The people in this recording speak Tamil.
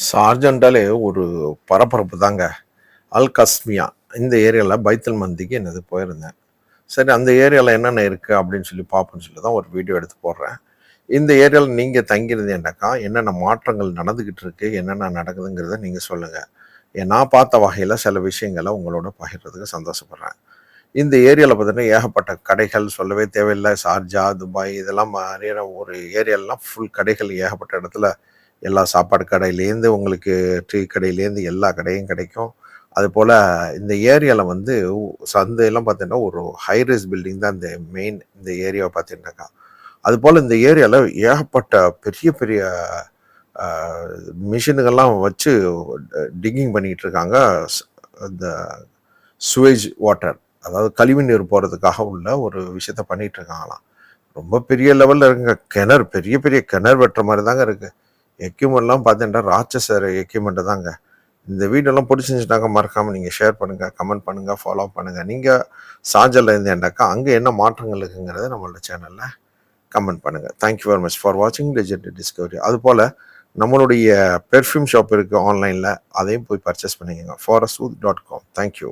ஷார்ஜான்டாலே ஒரு பரபரப்பு தாங்க. அல் கஸ்மியா இந்த ஏரியால பைத்துல் மந்திக்கு என்னது போயிருந்தேன். சரி அந்த ஏரியால என்னென்ன இருக்கு அப்படின்னு சொல்லி பார்ப்போம்ன்னு சொல்லி தான் ஒரு வீடியோ எடுத்து போடுறேன். இந்த ஏரியால நீங்க தங்கியிருந்தீங்கன்னாக்கா, என்னென்ன மாற்றங்கள் நடந்துகிட்டு இருக்கு, என்னென்ன நடக்குதுங்கிறத நீங்க சொல்லுங்க. நான் பார்த்த வகையில சில விஷயங்கள உங்களோட பகிர்றதுக்கு சந்தோஷப்படுறேன். இந்த ஏரியால பார்த்தீங்கன்னா, ஏகப்பட்ட கடைகள் சொல்லவே தேவையில்ல. ஷார்ஜா, துபாய் இதெல்லாம் மாரியான ஒரு ஏரியாலாம் ஃபுல் கடைகள் ஏகப்பட்ட இடத்துல எல்லா சாப்பாடு கடையிலேருந்து உங்களுக்கு டீ கடையிலேருந்து எல்லா கடையும் கிடைக்கும். அதுபோல் இந்த ஏரியால வந்து சந்தையெல்லாம் பார்த்தீங்கன்னா, ஒரு ஹை ரைஸ் பில்டிங் தான் இந்த ஏரியாவ பார்த்தீங்கன்னாக்கா. அதுபோல் இந்த ஏரியால ஏகப்பட்ட பெரிய பெரிய அ மிஷினுங்கள்லாம் வச்சு டிக்கிங் பண்ணிக்கிட்டு இருக்காங்க. ஸ் இந்த சுவேஜ் வாட்டர் அதாவது கழிவுநீர் போறதுக்காக உள்ள ஒரு விஷயத்த பண்ணிட்டு இருக்காங்களாம். ரொம்ப பெரிய லெவல்ல இருக்குங்க. கிணறு பெரிய பெரிய கிணறு வெட்டுற மாரி தாங்க இருக்கு. எக்யூப்மெண்ட்லாம் பார்த்தீங்கன்னா, ராட்சச எக்யூப்மெண்ட் தாங்க. இந்த வீடியோலாம் பிடிச்சிருந்துச்சுனாக்கா மறக்காம நீங்க ஷேர் பண்ணுங்க, கமெண்ட் பண்ணுங்க, ஃபாலோ பண்ணுங்க. நீங்க ஷார்ஜால இருந்தீங்கன்னாக்கா, அங்க என்ன மாற்றங்கள் இருக்குங்கிறத நம்மளோட சேனல்ல கமெண்ட் பண்ணுங்க. Thank you very much for வாட்சிங் லெஜெண்ட் டிஸ்கவரி. அதுபோல நம்மளுடைய பெர்ஃப்யூம் ஷாப் இருக்கு ஆன்லைன்ல. அதையும் போய் பர்ச்சேஸ் பண்ணிக்கங்க. forasooth.com. Thank you.